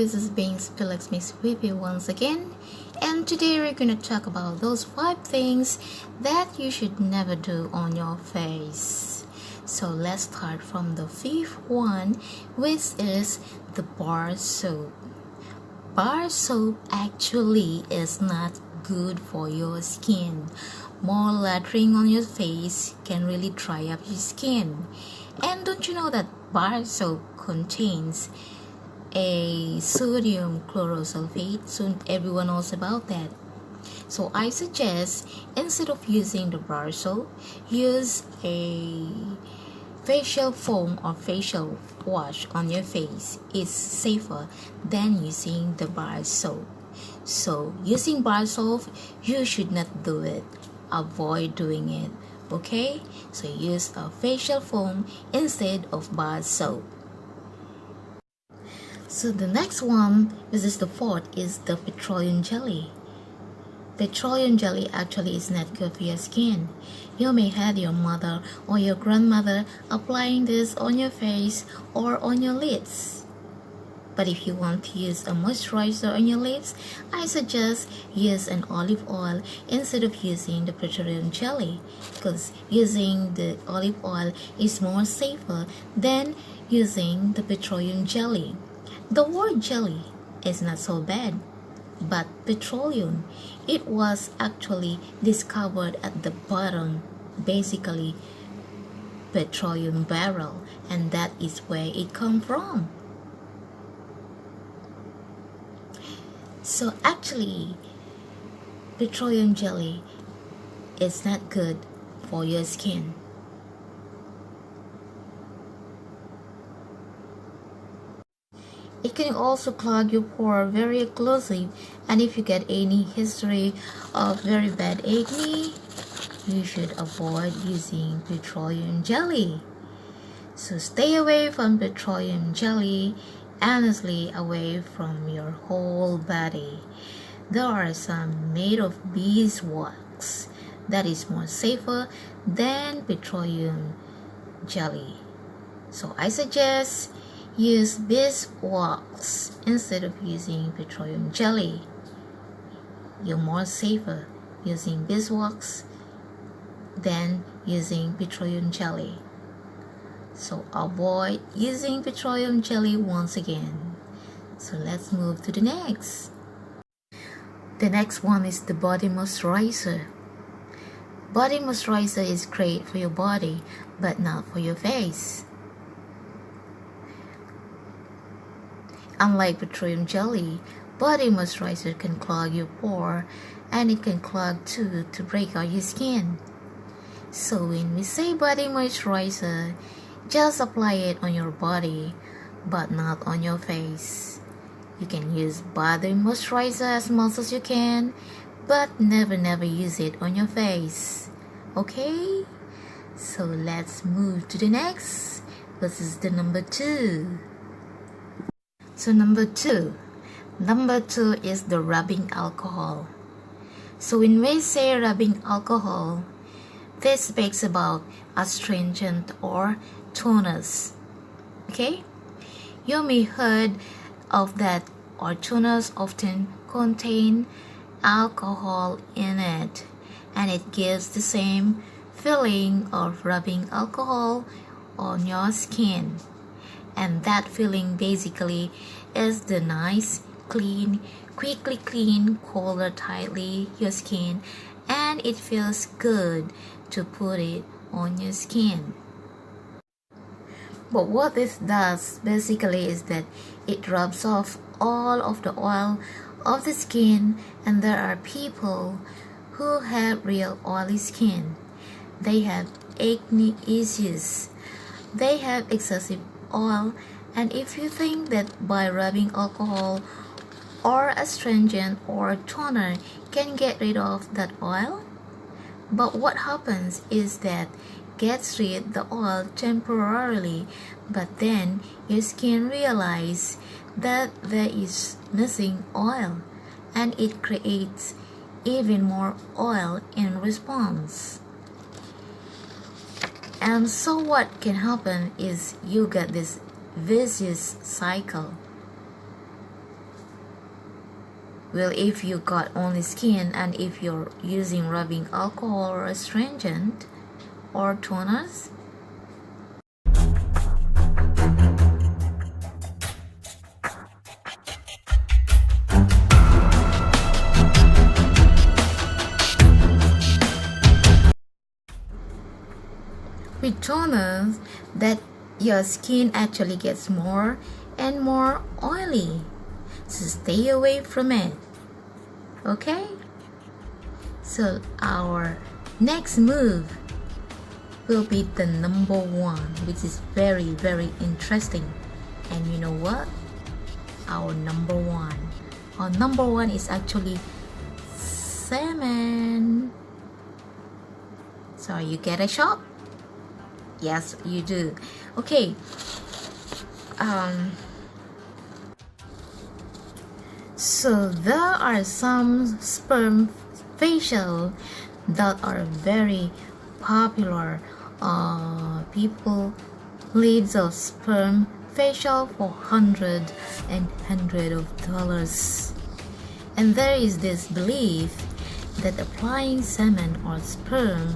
this is Beans Felix Mix with you once again, and today we're gonna talk about those 5 things that you should never do on your face. So let's start from the 5th one, which is the bar soap. Bar soap actually is not good for your skin. More lathering on your face can really dry up your skin. And don't you know that bar soap contains a sodium chlorosulfate? So everyone knows about that. So I suggest instead of using the bar soap, use a facial foam or facial wash on your face. It's safer than using the bar soap. So using bar soap, you should not do it. Avoid doing it. Okay, so use a facial foam instead of bar soap. So the next one, which is the 4th, is the petroleum jelly. Petroleum jelly actually is not good for your skin. You may have your mother or your grandmother applying this on your face or on your lips. But if you want to use a moisturizer on your lips, I suggest use an olive oil instead of using the petroleum jelly, because using the olive oil is more safer than using the petroleum jelly. The word jelly is not so bad, but petroleum, it was actually discovered at the bottom, basically petroleum barrel, and that is where it comes from. So actually, petroleum jelly is not good for your skin. It can also clog your pore very exclusive, and if you get any history of very bad acne, you should avoid using petroleum jelly. So stay away from petroleum jelly, honestly away from your whole body. There are some made of beeswax that is more safer than petroleum jelly. So I suggest use beeswax instead of using petroleum jelly. You're more safer using beeswax than using petroleum jelly. So avoid using petroleum jelly once again. So let's move to the next. The next one is the body moisturizer. Body moisturizer is great for your body, but not for your face. Unlike petroleum jelly, body moisturizer can clog your pore, and it can clog too to break out your skin. So when we say body moisturizer, just apply it on your body, but not on your face. You can use body moisturizer as much as you can, but never use it on your face. Okay? So let's move to the next. This is the number 2. So number 2 is the rubbing alcohol. So when we say rubbing alcohol, this speaks about astringent or toners. Okay, you may heard of that, or toners often contain alcohol in it, and it gives the same feeling of rubbing alcohol on your skin. And that feeling basically is the nice, clean, quickly clean, color tightly your skin, and it feels good to put it on your skin. But what this does basically is that it rubs off all of the oil of the skin, and there are people who have real oily skin. They have acne issues. They have excessive oil, and if you think that by rubbing alcohol or astringent or toner can get rid of that oil, but what happens is that gets rid the oil temporarily, but then your skin realizes that there is missing oil, and it creates even more oil in response. And so what can happen is you get this vicious cycle. Well, if you got only skin and if you're using rubbing alcohol or astringent or toners, with toners, that your skin actually gets more and more oily. So stay away from it. Okay? So our next move will be the number one, which is very, very interesting. And you know what? Our number one is actually salmon. So you get a shot? Yes, you do. Okay. So there are some sperm facial that are very popular. People leads of sperm facial for hundred of dollars. And there is this belief that applying semen or sperm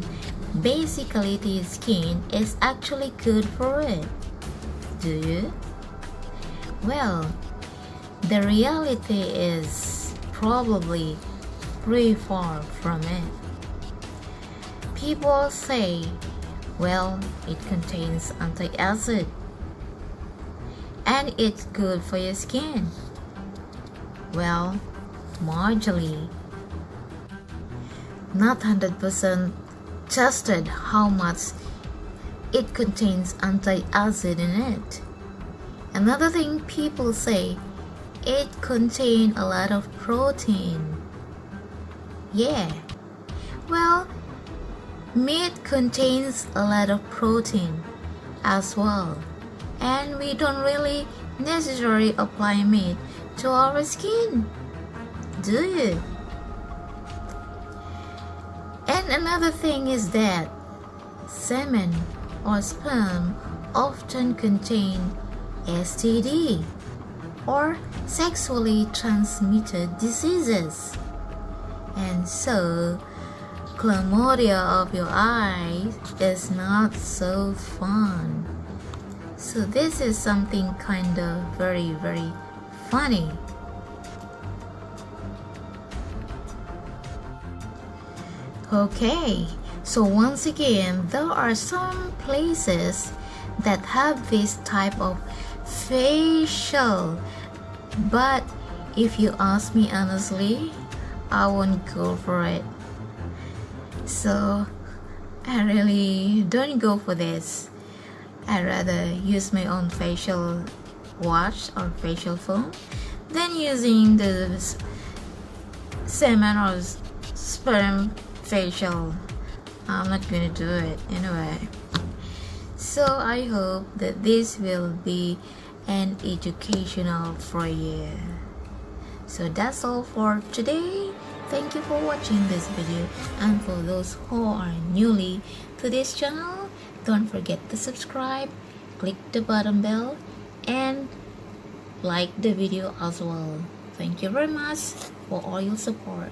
basically to your skin is actually good for it. Do you? Well, the reality is probably pretty far from it. People say, well, it contains anti-acid and it's good for your skin. Well, marginally, not 100% tested how much it contains anti-acid in it. Another thing people say, it contains a lot of protein. Yeah, well, meat contains a lot of protein as well, and we don't really necessarily apply meat to our skin, do you? And another thing is that semen or sperm often contain STD or sexually transmitted diseases, and so chlamydia of your eyes is not so fun. So this is something kind of very, very funny. Okay, so once again, there are some places that have this type of facial, but if you ask me honestly, I won't go for it. So I really don't go for this. I rather use my own facial wash or facial foam than using the semen or sperm facial. I'm not gonna do it anyway. So I hope that this will be an educational for you. So that's all for today. Thank you for watching this video, and for those who are newly to this channel, don't forget to subscribe, click the button bell, and like the video as well. Thank you very much for all your support.